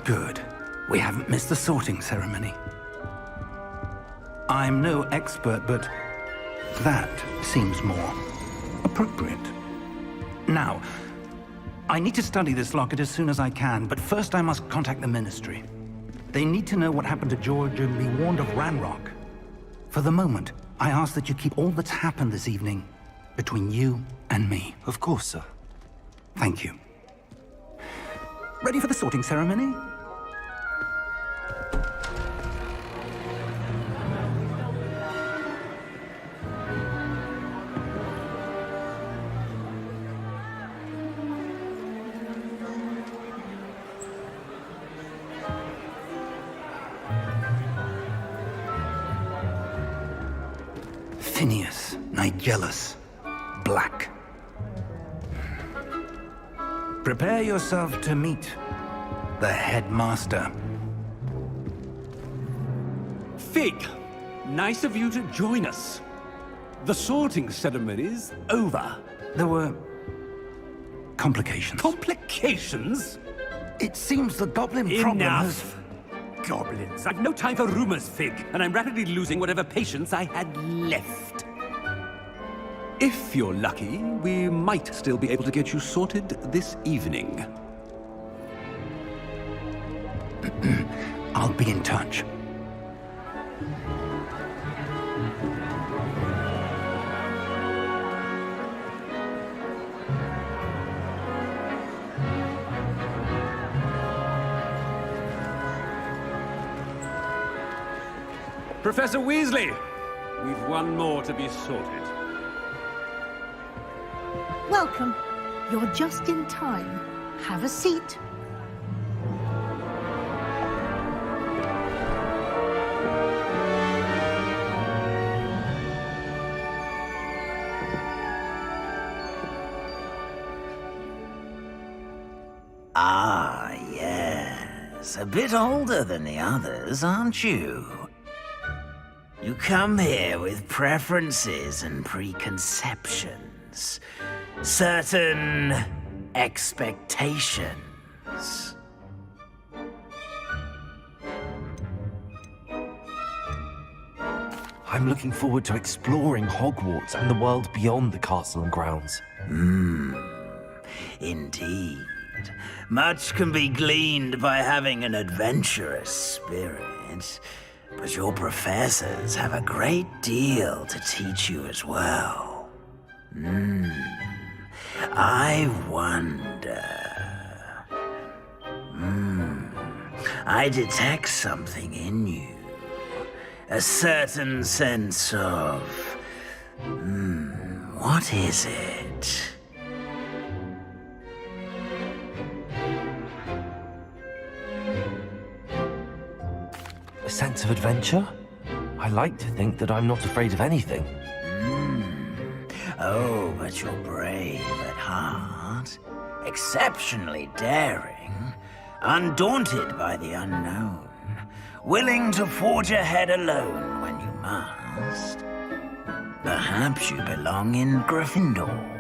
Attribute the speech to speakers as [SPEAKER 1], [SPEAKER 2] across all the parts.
[SPEAKER 1] Good. We haven't missed the sorting ceremony. I'm no expert, but that seems more appropriate. Now, I need to study this locket as soon as I can, but first I must contact the Ministry. They need to know what happened to George and be warned of Ranrock. For the moment, I ask that you keep all that's happened this evening between you and me.
[SPEAKER 2] Of course, sir.
[SPEAKER 1] Thank you. Ready for the sorting ceremony? Phineas, Nigellus, Black. Prepare yourself to meet the headmaster.
[SPEAKER 3] Fig, nice of you to join us. The sorting ceremony's over.
[SPEAKER 1] There were complications.
[SPEAKER 3] Complications?
[SPEAKER 1] It seems the goblin problem has...
[SPEAKER 3] Enough! Goblins. I've no time for rumors, Fig, and I'm rapidly losing whatever patience I had left. If you're lucky, we might still be able to get you sorted this evening.
[SPEAKER 1] I'll be in touch.
[SPEAKER 3] Professor Weasley, we've one more to be sorted.
[SPEAKER 4] Welcome. You're just in time. Have a seat.
[SPEAKER 5] Ah, yes. A bit older than the others, aren't you? You come here with preferences and preconceptions. Certain expectations.
[SPEAKER 2] I'm looking forward to exploring Hogwarts and the world beyond the castle and grounds.
[SPEAKER 5] Indeed. Much can be gleaned by having an adventurous spirit, but your professors have a great deal to teach you as well. I wonder... I detect something in you. A certain sense of... what is it?
[SPEAKER 2] A sense of adventure? I like to think that I'm not afraid of anything.
[SPEAKER 5] Oh, but you're brave at heart, exceptionally daring, undaunted by the unknown, willing to forge ahead alone when you must. Perhaps you belong in Gryffindor.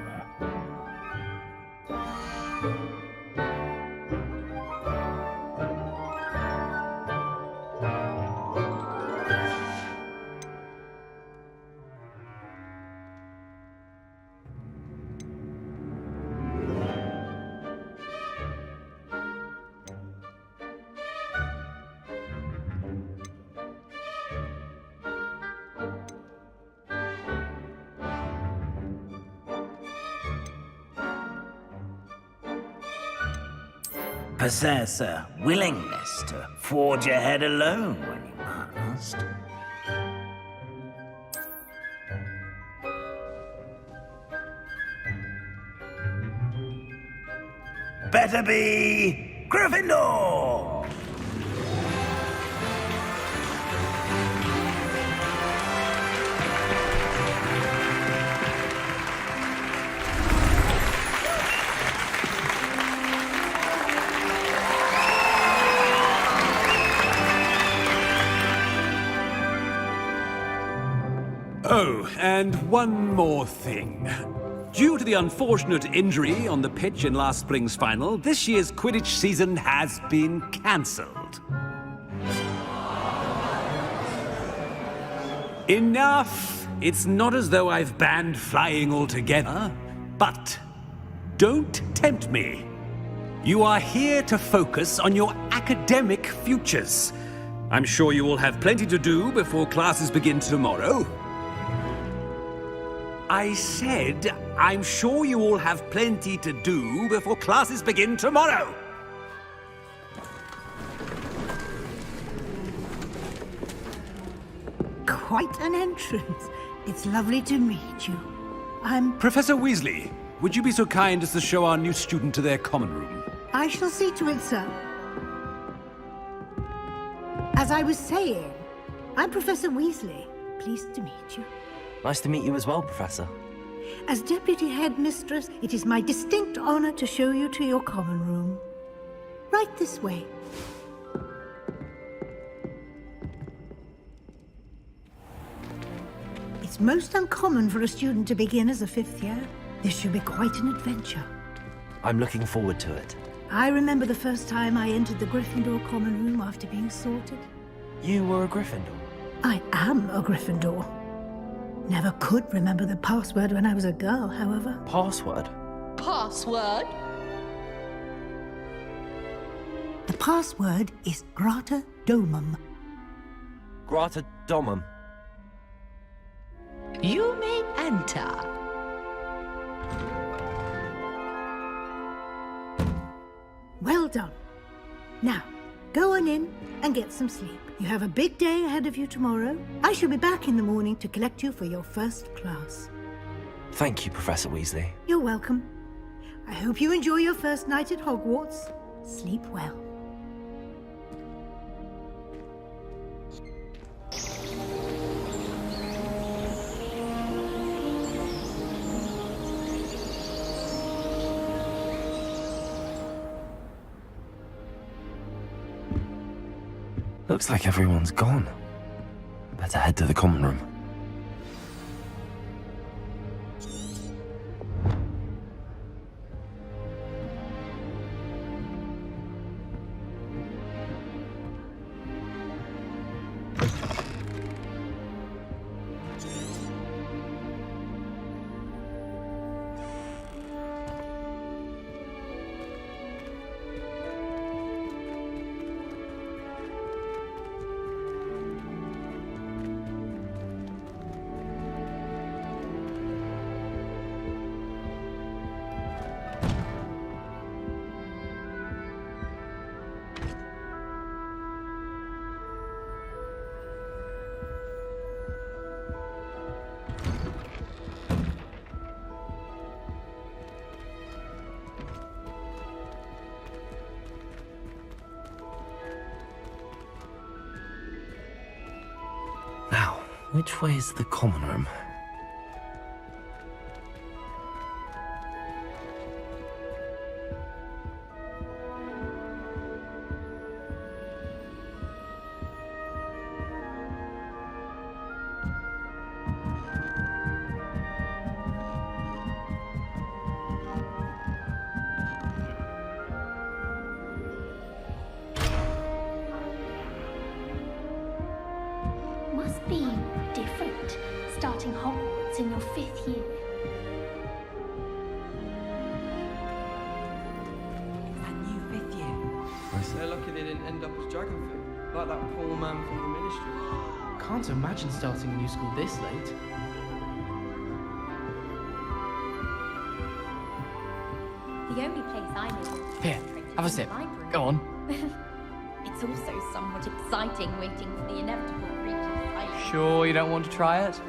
[SPEAKER 5] Possess a willingness to forge ahead alone when you must. Better be Gryffindor!
[SPEAKER 3] Oh, and one more thing. Due to the unfortunate injury on the pitch in last spring's final, this year's Quidditch season has been cancelled. Enough! It's not as though I've banned flying altogether, but don't tempt me. You are here to focus on your academic futures. I'm sure you will have plenty to do before classes begin tomorrow. I said, I'm sure you all have plenty to do before classes begin tomorrow.
[SPEAKER 4] Quite an entrance. It's lovely to meet you. I'm...
[SPEAKER 3] Professor Weasley, would you be so kind as to show our new student to their common room?
[SPEAKER 4] I shall see to it, sir. As I was saying, I'm Professor Weasley. Pleased to meet you.
[SPEAKER 2] Nice to meet you as well, Professor.
[SPEAKER 4] As Deputy Headmistress, it is my distinct honor to show you to your common room. Right this way. It's most uncommon for a student to begin as a fifth year. This should be quite an adventure.
[SPEAKER 2] I'm looking forward to it.
[SPEAKER 4] I remember the first time I entered the Gryffindor common room after being sorted.
[SPEAKER 2] You were a Gryffindor?
[SPEAKER 4] I am a Gryffindor. Never could remember the password when I was a girl, however.
[SPEAKER 2] Password?
[SPEAKER 6] Password?
[SPEAKER 4] The password is Grata Domum.
[SPEAKER 2] Grata Domum.
[SPEAKER 6] You may enter.
[SPEAKER 4] Well done. Now, go on in and get some sleep. You have a big day ahead of you tomorrow. I shall be back in the morning to collect you for your first class.
[SPEAKER 2] Thank you, Professor Weasley.
[SPEAKER 4] You're welcome. I hope you enjoy your first night at Hogwarts. Sleep well.
[SPEAKER 2] Looks like everyone's gone. Better head to the common room. Now, which way is the common room?
[SPEAKER 7] Must be different, starting Hogwarts in your 5th year.
[SPEAKER 8] It's that new 5th year. They're lucky they didn't end up as Dragonfoot, like that poor man from the Ministry.
[SPEAKER 9] Can't imagine starting a new school this late.
[SPEAKER 7] The only place I know of
[SPEAKER 9] Here, have a sip.
[SPEAKER 7] library.
[SPEAKER 9] Go on.
[SPEAKER 7] It's also somewhat exciting waiting for the inevitable creatures.
[SPEAKER 9] Sure you don't want to try it?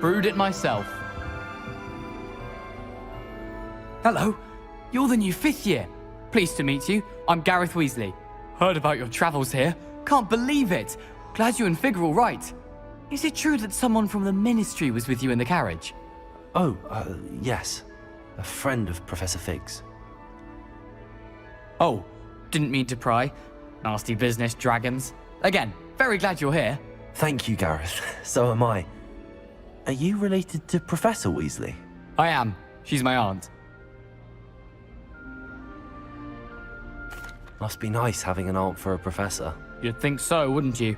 [SPEAKER 9] Brewed it myself. Hello, you're the new 5th year. Pleased to meet you. I'm Gareth Weasley. Heard about your travels here. Can't believe it. Glad you and Fig are all right. Is it true that someone from the Ministry was with you in the carriage?
[SPEAKER 2] Oh, yes. A friend of Professor Fig's.
[SPEAKER 9] Oh, didn't mean to pry. Nasty business, dragons. Again, very glad you're here.
[SPEAKER 2] Thank you, Gareth. So am I. Are you related to Professor Weasley?
[SPEAKER 9] I am. She's my aunt.
[SPEAKER 2] Must be nice having an aunt for a professor.
[SPEAKER 9] You'd think so, wouldn't you?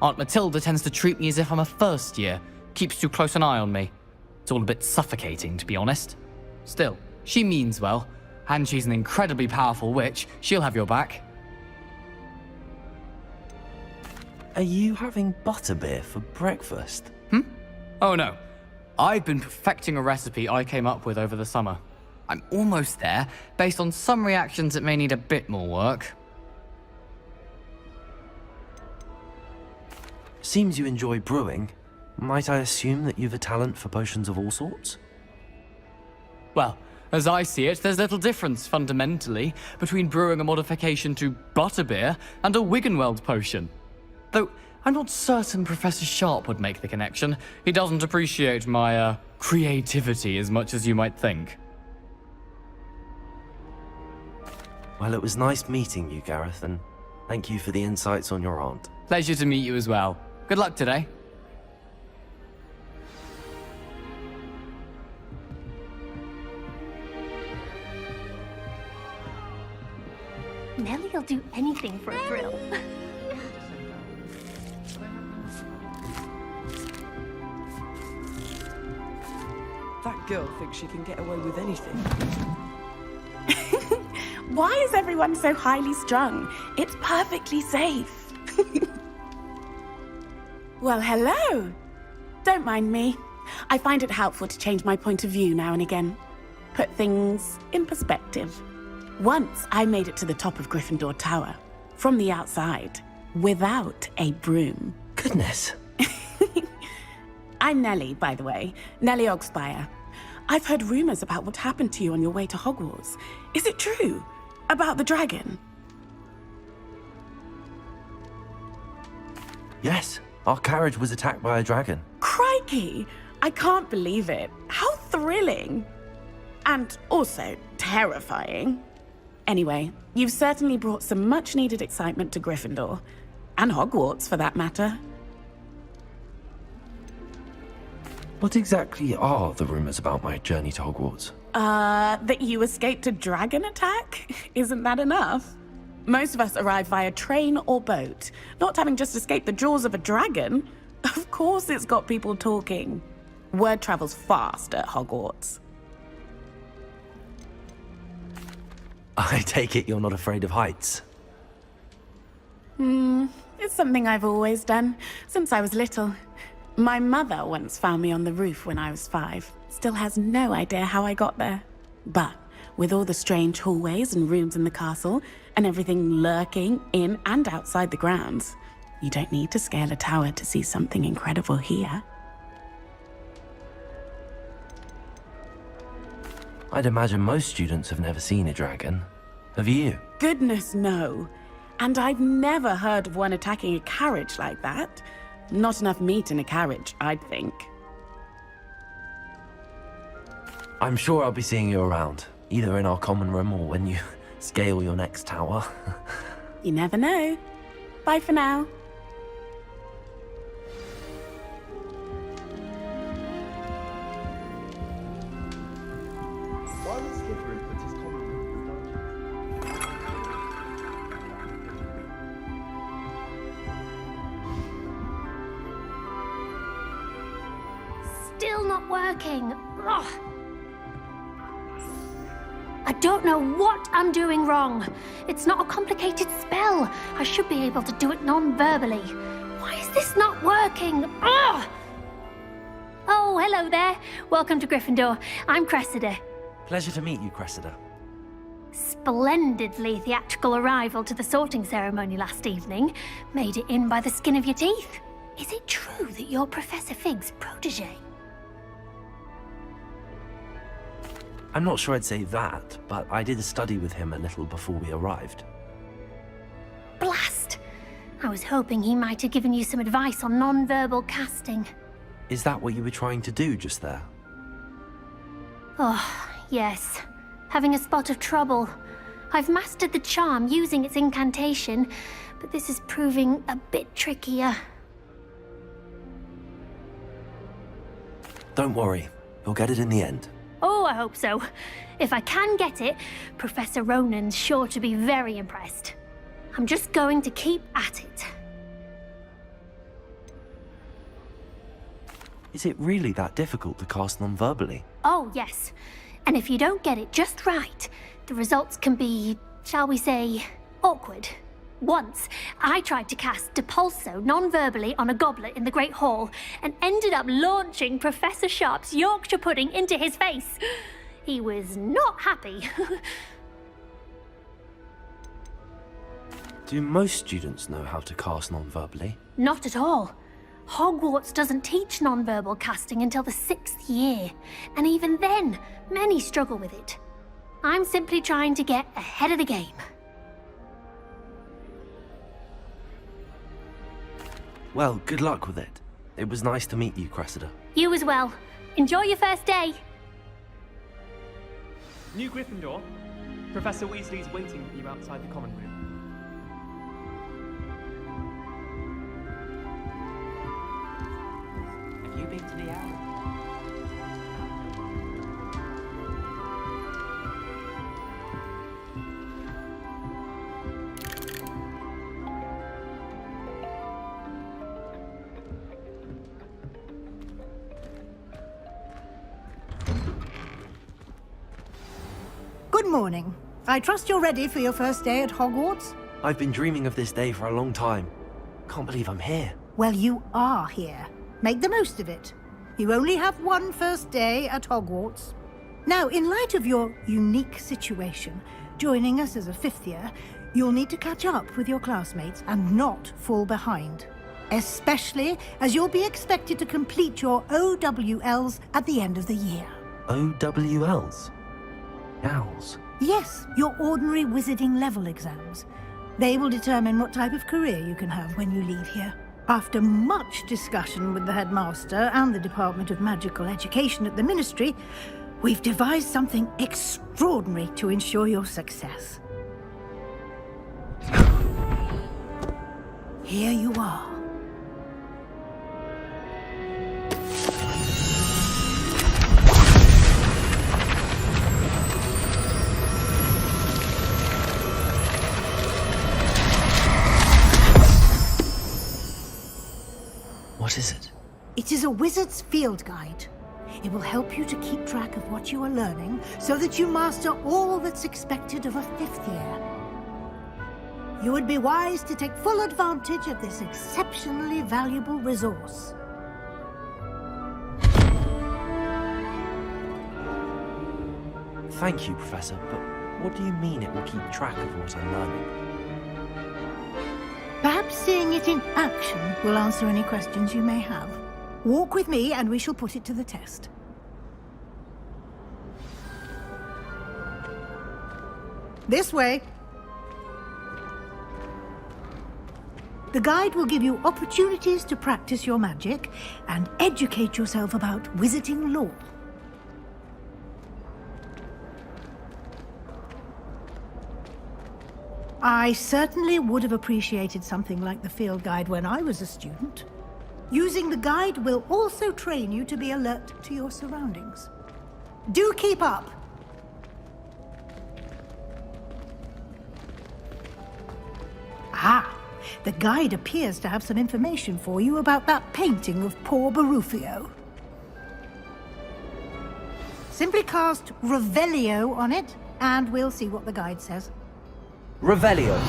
[SPEAKER 9] Aunt Matilda tends to treat me as if I'm a first year, keeps too close an eye on me. It's all a bit suffocating, to be honest. Still, she means well, and she's an incredibly powerful witch. She'll have your back.
[SPEAKER 2] Are you having butterbeer for breakfast?
[SPEAKER 9] Oh no. I've been perfecting a recipe I came up with over the summer. I'm almost there, based on some reactions that may need a bit more work.
[SPEAKER 2] Seems you enjoy brewing. Might I assume that you've a talent for potions of all sorts?
[SPEAKER 9] Well, as I see it, there's little difference, fundamentally, between brewing a modification to butterbeer and a Wiggenweld potion. Though, I'm not certain Professor Sharp would make the connection. He doesn't appreciate my, creativity as much as you might think.
[SPEAKER 2] Well, it was nice meeting you, Gareth, and thank you for the insights on your aunt.
[SPEAKER 9] Pleasure to meet you as well. Good luck today.
[SPEAKER 7] Nellie'll do anything for a thrill.
[SPEAKER 8] That girl thinks she can get away with anything.
[SPEAKER 10] Why is everyone so highly strung? It's perfectly safe. Well, hello. Don't mind me. I find it helpful to change my point of view now and again. Put things in perspective. Once I made it to the top of Gryffindor Tower, from the outside, without a broom.
[SPEAKER 2] Goodness.
[SPEAKER 10] I'm Nellie, by the way. Nellie Ogspire. I've heard rumors about what happened to you on your way to Hogwarts. Is it true? About the dragon?
[SPEAKER 2] Yes, our carriage was attacked by a dragon.
[SPEAKER 10] Crikey! I can't believe it. How thrilling! And also terrifying. Anyway, you've certainly brought some much-needed excitement to Gryffindor. And Hogwarts, for that matter.
[SPEAKER 2] What exactly are the rumors about my journey to Hogwarts?
[SPEAKER 10] That you escaped a dragon attack? Isn't that enough? Most of us arrive via train or boat. Not having just escaped the jaws of a dragon. Of course it's got people talking. Word travels fast at Hogwarts.
[SPEAKER 2] I take it you're not afraid of heights.
[SPEAKER 10] It's something I've always done, since I was little. My mother once found me on the roof when I was 5. Still has no idea how I got there. But with all the strange hallways and rooms in the castle, and everything lurking in and outside the grounds, you don't need to scale a tower to see something incredible here.
[SPEAKER 2] I'd imagine most students have never seen a dragon. Have you?
[SPEAKER 10] Goodness, no. And I've never heard of one attacking a carriage like that. Not enough meat in a carriage, I'd think.
[SPEAKER 2] I'm sure I'll be seeing you around, either in our common room or when you scale your next tower.
[SPEAKER 10] You never know. Bye for now.
[SPEAKER 8] Why would Slytherin put his common room in the dungeon?
[SPEAKER 7] Still not working. Ugh. I don't know what I'm doing wrong. It's not a complicated spell. I should be able to do it non-verbally. Why is this not working? Ugh. Oh, hello there. Welcome to Gryffindor. I'm Cressida.
[SPEAKER 2] Pleasure to meet you, Cressida.
[SPEAKER 7] Splendidly theatrical arrival to the sorting ceremony last evening. Made it in by the skin of your teeth. Is it true that you're Professor Fig's protege?
[SPEAKER 2] I'm not sure I'd say that, but I did study with him a little before we arrived.
[SPEAKER 7] Blast! I was hoping he might have given you some advice on non-verbal casting.
[SPEAKER 2] Is that what you were trying to do just there?
[SPEAKER 7] Oh, yes. Having a spot of trouble. I've mastered the charm using its incantation, but this is proving a bit trickier.
[SPEAKER 2] Don't worry, you'll get it in the end.
[SPEAKER 7] Oh, I hope so. If I can get it, Professor Ronan's sure to be very impressed. I'm just going to keep at it.
[SPEAKER 2] Is it really that difficult to cast non-verbally?
[SPEAKER 7] Oh, yes. And if you don't get it just right, the results can be, shall we say, awkward. Once, I tried to cast Depulso non-verbally on a goblet in the Great Hall and ended up launching Professor Sharp's Yorkshire pudding into his face. He was not happy.
[SPEAKER 2] Do most students know how to cast non-verbally?
[SPEAKER 7] Not at all. Hogwarts doesn't teach non-verbal casting until the 6th year, and even then, many struggle with it. I'm simply trying to get ahead of the game.
[SPEAKER 2] Well, good luck with it. It was nice to meet you, Cressida.
[SPEAKER 7] You as well. Enjoy your first day.
[SPEAKER 11] New Gryffindor. Professor Weasley's waiting for you outside the common room. Have you been to the owl?
[SPEAKER 4] Good morning. I trust you're ready for your first day at Hogwarts?
[SPEAKER 2] I've been dreaming of this day for a long time. Can't believe I'm here.
[SPEAKER 4] Well, you are here. Make the most of it. You only have one first day at Hogwarts. Now, in light of your unique situation, joining us as a 5th year, you'll need to catch up with your classmates and not fall behind. Especially as you'll be expected to complete your OWLs at the end of the year.
[SPEAKER 2] OWLs? Owls?
[SPEAKER 4] Yes, your ordinary wizarding level exams. They will determine what type of career you can have when you leave here. After much discussion with the headmaster and the Department of Magical Education at the Ministry, we've devised something extraordinary to ensure your success. Here you are.
[SPEAKER 2] What is it?
[SPEAKER 4] It is a wizard's field guide. It will help you to keep track of what you are learning so that you master all that's expected of a 5th year. You would be wise to take full advantage of this exceptionally valuable resource.
[SPEAKER 2] Thank you, Professor, but what do you mean it will keep track of what I'm learning?
[SPEAKER 4] Perhaps seeing it in action will answer any questions you may have. Walk with me and we shall put it to the test. This way. The guide will give you opportunities to practice your magic and educate yourself about wizarding lore. I certainly would have appreciated something like the field guide when I was a student. Using the guide will also train you to be alert to your surroundings. Do keep up! Ah, the guide appears to have some information for you about that painting of poor Barufio. Simply cast Revelio on it, and we'll see what the guide says.
[SPEAKER 2] Revelio.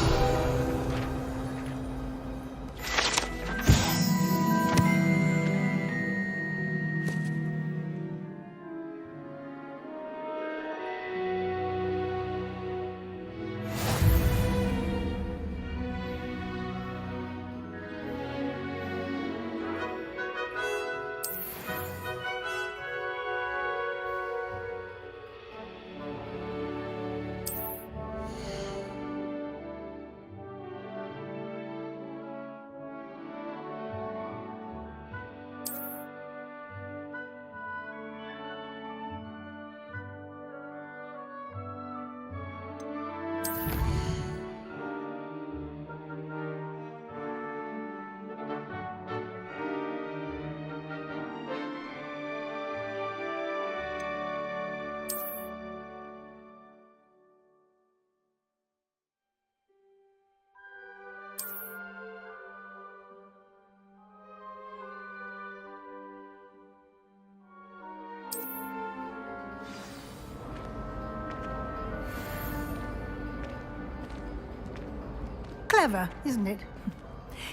[SPEAKER 4] Clever, isn't it?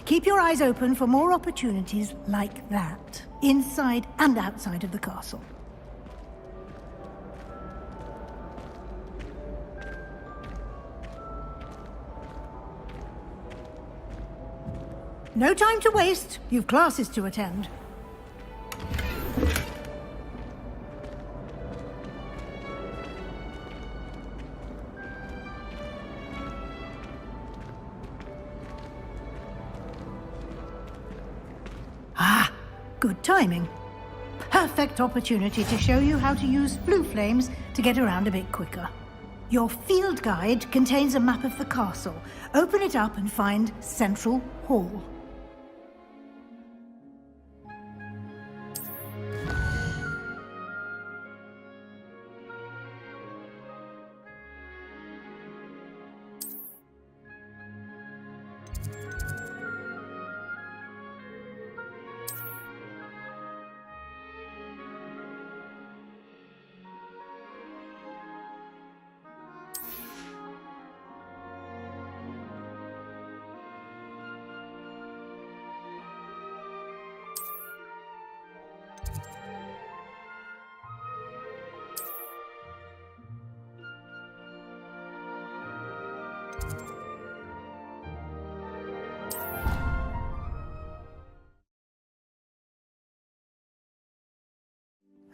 [SPEAKER 4] Keep your eyes open for more opportunities like that, inside and outside of the castle. No time to waste. You've classes to attend. Ah, good timing. Perfect opportunity to show you how to use blue flames to get around a bit quicker. Your field guide contains a map of the castle. Open it up and find Central Hall.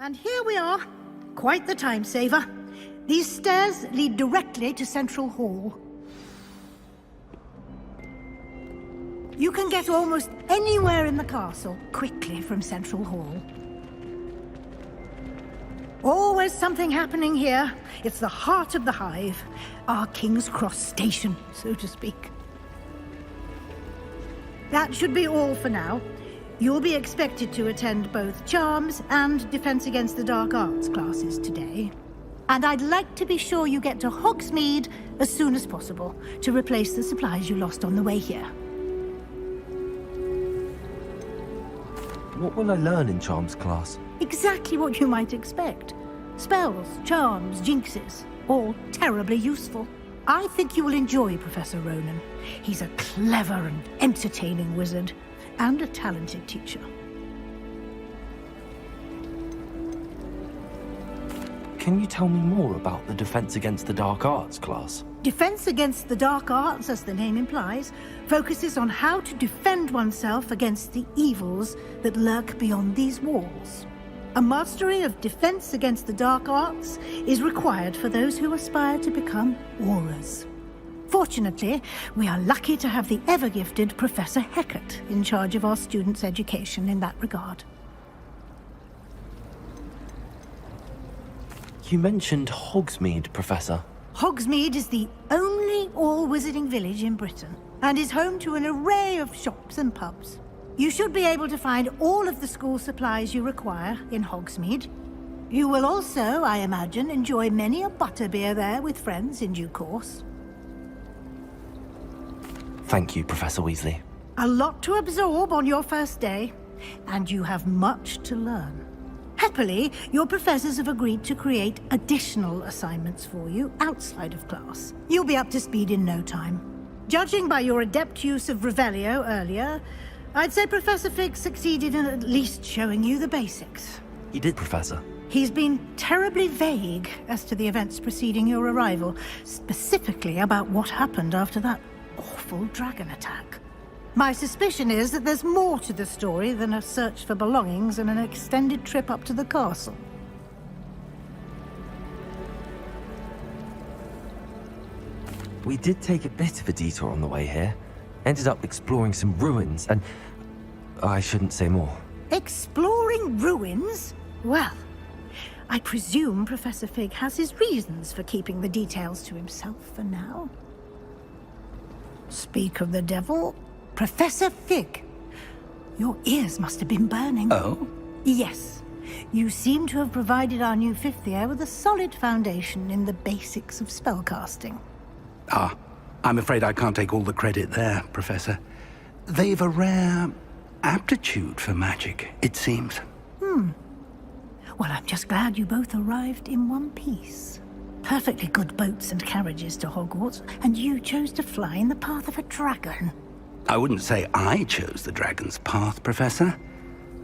[SPEAKER 4] And here we are. Quite the time saver. These stairs lead directly to Central Hall. You can get almost anywhere in the castle quickly from Central Hall. Always something happening here. It's the heart of the hive. Our King's Cross station, so to speak. That should be all for now. You'll be expected to attend both Charms and Defense Against the Dark Arts classes today. And I'd like to be sure you get to Hogsmeade as soon as possible to replace the supplies you lost on the way here.
[SPEAKER 2] What will I learn in Charms class?
[SPEAKER 4] Exactly what you might expect. Spells, charms, jinxes, all terribly useful. I think you will enjoy Professor Ronan. He's a clever and entertaining wizard, and a talented teacher.
[SPEAKER 2] Can you tell me more about the Defense Against the Dark Arts class?
[SPEAKER 4] Defense Against the Dark Arts, as the name implies, focuses on how to defend oneself against the evils that lurk beyond these walls. A mastery of Defense Against the Dark Arts is required for those who aspire to become Aurors. Fortunately, we are lucky to have the ever-gifted Professor Hecat in charge of our students' education in that regard.
[SPEAKER 2] You mentioned Hogsmeade, Professor.
[SPEAKER 4] Hogsmeade is the only all-wizarding village in Britain, and is home to an array of shops and pubs. You should be able to find all of the school supplies you require in Hogsmeade. You will also, I imagine, enjoy many a butterbeer there with friends in due course.
[SPEAKER 2] Thank you, Professor Weasley.
[SPEAKER 4] A lot to absorb on your first day, and you have much to learn. Happily, your professors have agreed to create additional assignments for you outside of class. You'll be up to speed in no time. Judging by your adept use of Revelio earlier, I'd say Professor Fig succeeded in at least showing you the basics.
[SPEAKER 2] He did, Professor.
[SPEAKER 4] He's been terribly vague as to the events preceding your arrival, specifically about what happened after that awful dragon attack. My suspicion is that there's more to the story than a search for belongings and an extended trip up to the castle.
[SPEAKER 2] We did take a bit of a detour on the way here. Ended up exploring some ruins, and I shouldn't say more.
[SPEAKER 4] Exploring ruins? Well, I presume Professor Fig has his reasons for keeping the details to himself for now. Speak of the devil, Professor Fig. Your ears must have been burning.
[SPEAKER 1] Oh?
[SPEAKER 4] Yes. You seem to have provided our new fifth year with a solid foundation in the basics of spellcasting.
[SPEAKER 1] Ah, I'm afraid I can't take all the credit there, Professor. They've a rare aptitude for magic, it seems.
[SPEAKER 4] Well, I'm just glad you both arrived in one piece. perfectly good boats and carriages to Hogwarts, and you chose to fly in the path of a dragon.
[SPEAKER 1] I wouldn't say I chose the dragon's path, Professor.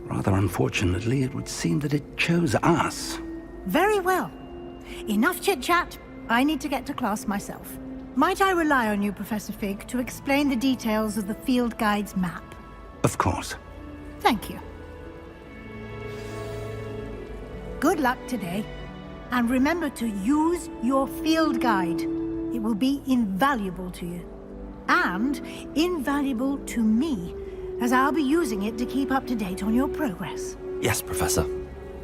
[SPEAKER 1] Rather unfortunately, it would seem that it chose us.
[SPEAKER 4] Very well. Enough chit-chat. I need to get to class myself. Might I rely on you, Professor Fig, to explain the details of the field guide's map?
[SPEAKER 1] Of course.
[SPEAKER 4] Thank you. Good luck today. And remember to use your field guide. It will be invaluable to you. And invaluable to me, as I'll be using it to keep up to date on your progress.
[SPEAKER 2] Yes, Professor.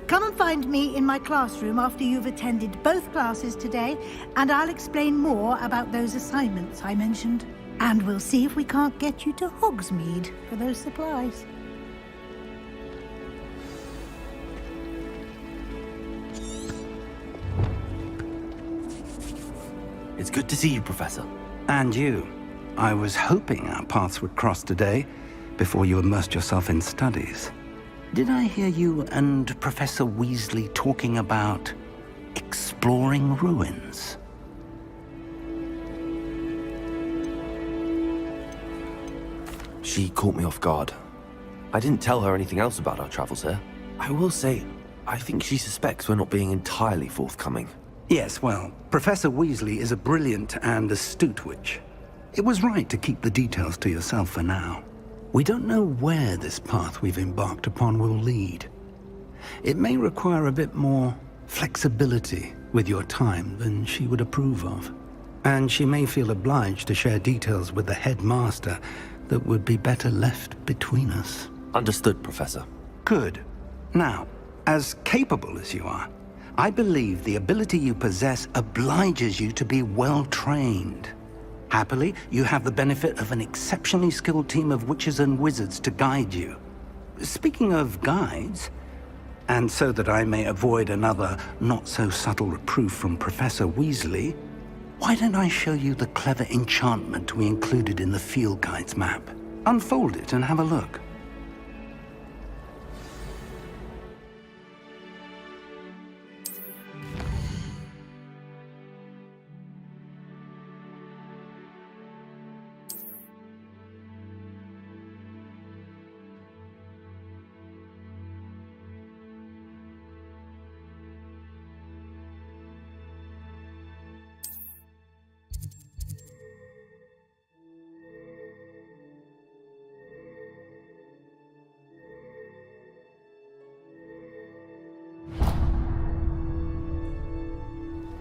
[SPEAKER 4] Come and find me in my classroom after you've attended both classes today, and I'll explain more about those assignments I mentioned. And we'll see if we can't get you to Hogsmeade for those supplies.
[SPEAKER 2] It's good to see you, Professor.
[SPEAKER 1] And you. I was hoping our paths would cross today, before you immersed yourself in studies. Did I hear you and Professor Weasley talking about exploring ruins?
[SPEAKER 2] She caught me off guard. I didn't tell her anything else about our travels here. I will say, I think she suspects we're not being entirely forthcoming.
[SPEAKER 1] Yes, well, Professor Weasley is a brilliant and astute witch. It was right to keep the details to yourself for now. We don't know where this path we've embarked upon will lead. It may require a bit more flexibility with your time than she would approve of. And she may feel obliged to share details with the headmaster that would be better left between us.
[SPEAKER 2] Understood, Professor.
[SPEAKER 1] Good. Now, as capable as you are, I believe the ability you possess obliges you to be well-trained. Happily, you have the benefit of an exceptionally skilled team of witches and wizards to guide you. Speaking of guides, and so that I may avoid another not-so-subtle reproof from Professor Weasley, why don't I show you the clever enchantment we included in the field guide's map? Unfold it and have a look.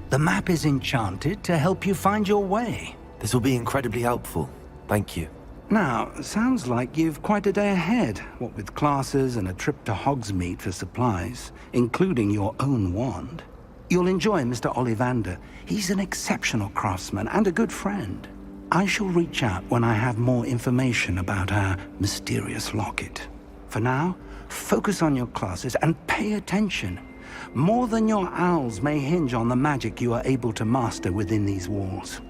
[SPEAKER 1] The map is enchanted to help you find your way.
[SPEAKER 2] This will be incredibly helpful. Thank you.
[SPEAKER 1] Now, sounds like you've quite a day ahead, what with classes and a trip to Hogsmeade for supplies, including your own wand. You'll enjoy Mr. Ollivander. He's an exceptional craftsman and a good friend. I shall reach out when I have more information about our mysterious locket. For now, focus on your classes and pay attention. More than your owls may hinge on the magic you are able to master within these walls.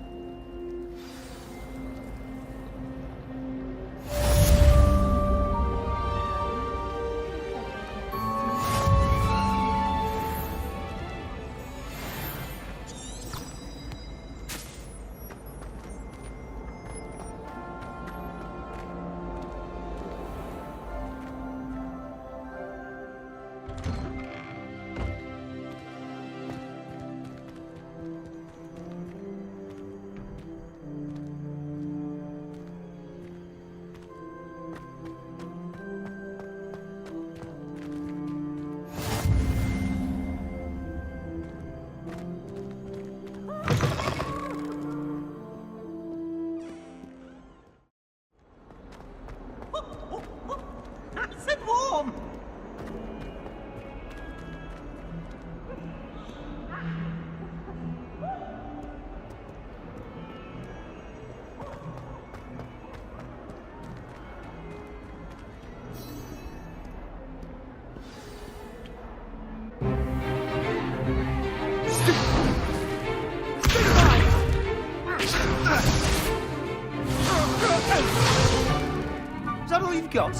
[SPEAKER 8] Is that all you've got?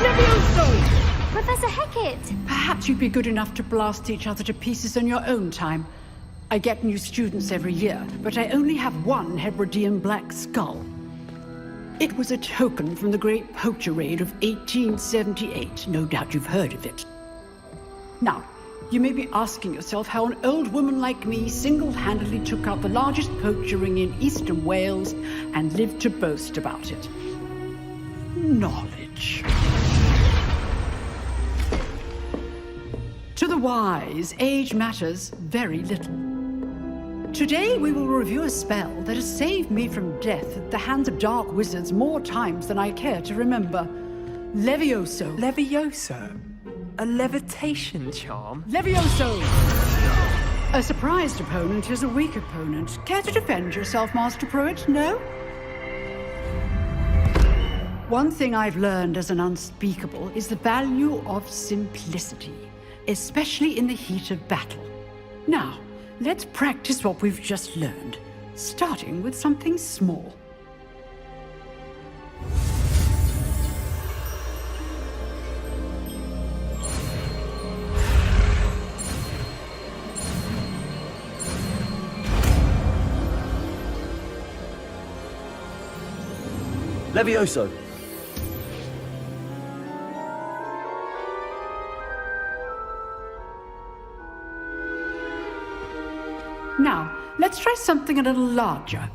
[SPEAKER 8] Levioso!
[SPEAKER 7] Professor Hecat!
[SPEAKER 12] Perhaps you'd be good enough to blast each other to pieces in your own time. I get new students every year, but I only have one Hebridean black skull. It was a token from the Great Poacher Raid of 1878. No doubt you've heard of it. Now, you may be asking yourself how an old woman like me single-handedly took out the largest poacher ring in eastern Wales and lived to boast about it. Knowledge. To the wise, age matters very little. Today we will review a spell that has saved me from death at the hands of dark wizards more times than I care to remember. Levioso.
[SPEAKER 13] Levioso? A levitation charm?
[SPEAKER 12] Levioso! A surprised opponent is a weak opponent. Care to defend yourself, Master Pruitt? No? One thing I've learned as an unspeakable is the value of simplicity, especially in the heat of battle. Now, let's practice what we've just learned, starting with something small.
[SPEAKER 2] Levioso!
[SPEAKER 12] Now, let's try something a little larger.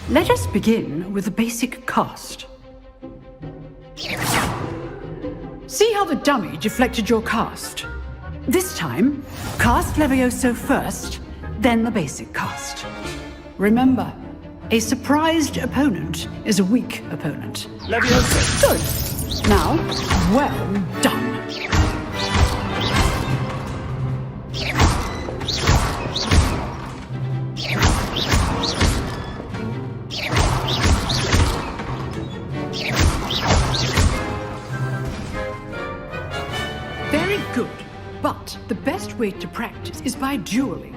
[SPEAKER 12] Let us begin with the basic cast. See how the dummy deflected your cast? This time, cast Levioso first, then the basic cast. Remember, a surprised opponent is a weak opponent.
[SPEAKER 2] Levioso!
[SPEAKER 12] Good. Now, well done. But the best way to practice is by dueling.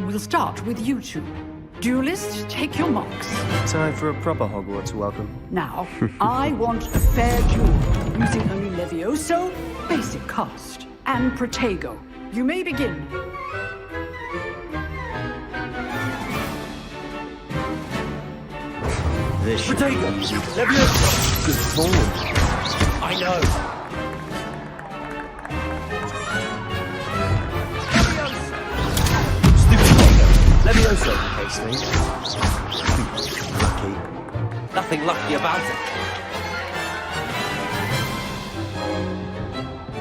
[SPEAKER 12] We'll start with you two. Duelists, take your marks.
[SPEAKER 13] Time for a proper Hogwarts welcome.
[SPEAKER 12] Now, I want a fair duel, using only Levioso, basic cast, and Protego. You may begin.
[SPEAKER 13] This
[SPEAKER 2] Protego! Levioso!
[SPEAKER 13] good form.
[SPEAKER 2] I know! Levioso!
[SPEAKER 13] Hastily. Lucky.
[SPEAKER 2] Nothing lucky about it.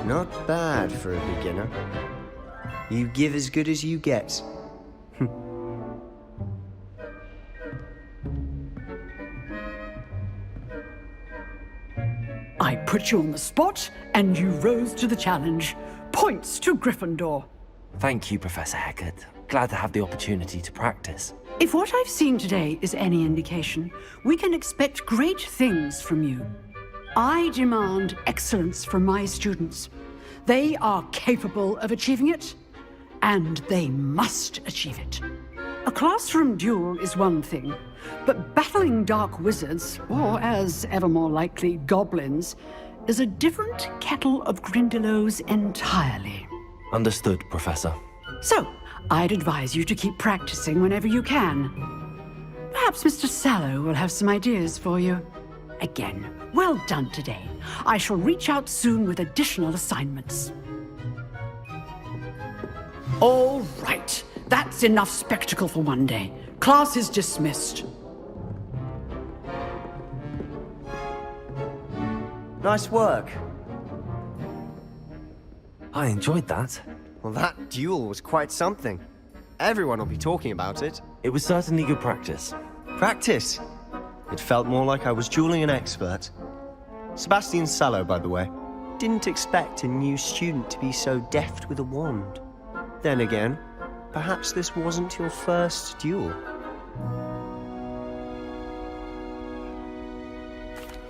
[SPEAKER 13] Not bad for a beginner. You give as good as you get.
[SPEAKER 12] I put you on the spot, and you rose to the challenge. Points to Gryffindor.
[SPEAKER 2] Thank you, Professor Hecat. Glad to have the opportunity to practice.
[SPEAKER 12] If what I've seen today is any indication, we can expect great things from you. I demand excellence from my students. They are capable of achieving it, and they must achieve it. A classroom duel is one thing, but battling dark wizards, or as ever more likely, goblins, is a different kettle of Grindylows entirely.
[SPEAKER 2] Understood, Professor.
[SPEAKER 12] So, I'd advise you to keep practicing whenever you can. Perhaps Mr. Sallow will have some ideas for you. Again, well done today. I shall reach out soon with additional assignments. All right, that's enough spectacle for one day. Class is dismissed.
[SPEAKER 13] Nice work.
[SPEAKER 2] I enjoyed that.
[SPEAKER 13] Well, that duel was quite something. Everyone will be talking about it.
[SPEAKER 2] It was certainly good practice.
[SPEAKER 13] Practice? It felt more like I was dueling an expert. Sebastian Sallow, by the way. Didn't expect a new student to be so deft with a wand. Then again, perhaps this wasn't your first duel.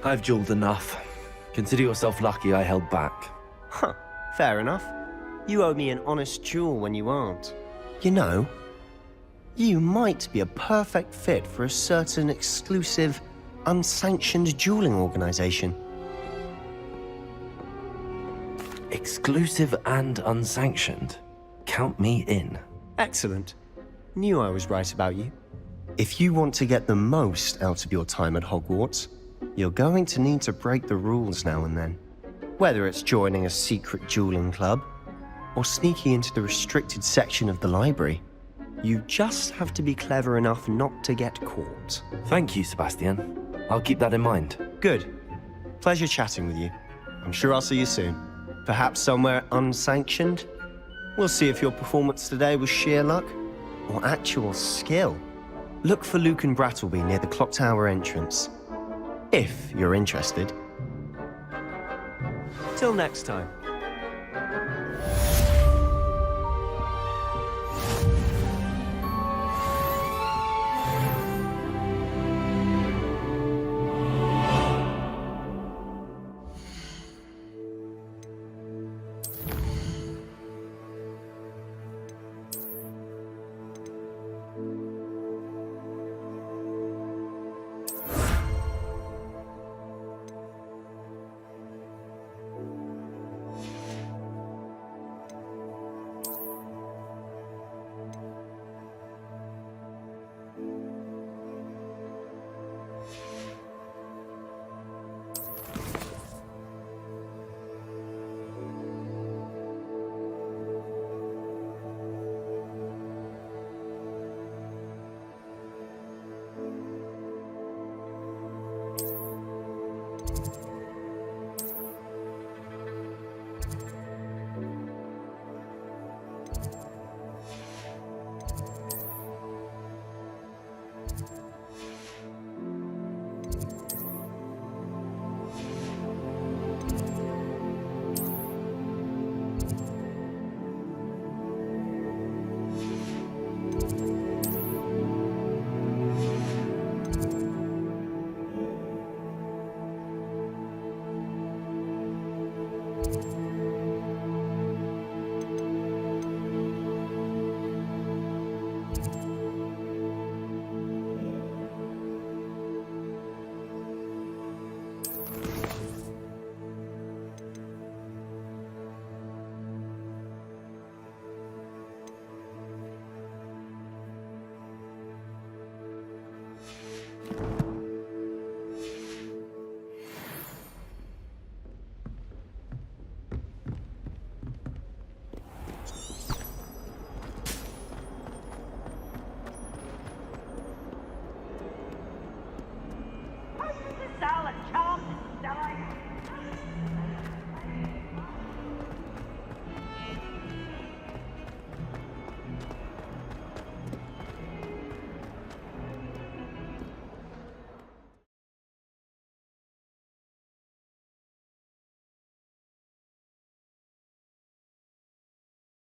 [SPEAKER 2] I've dueled enough. Consider yourself lucky I held back.
[SPEAKER 13] Huh, fair enough. You owe me an honest duel when you aren't. You know, you might be a perfect fit for a certain exclusive, unsanctioned dueling organization.
[SPEAKER 2] Exclusive and unsanctioned. Count me in.
[SPEAKER 13] Excellent. Knew I was right about you. If you want to get the most out of your time at Hogwarts, you're going to need to break the rules now and then. Whether it's joining a secret dueling club, or sneaking into the restricted section of the library, you just have to be clever enough not to get caught.
[SPEAKER 2] Thank you, Sebastian. I'll keep that in mind.
[SPEAKER 13] Good. Pleasure chatting with you. I'm sure I'll see you soon. Perhaps somewhere unsanctioned? We'll see if your performance today was sheer luck or actual skill. Look for Luke and Brattleby near the clock tower entrance. If you're interested. Till next time.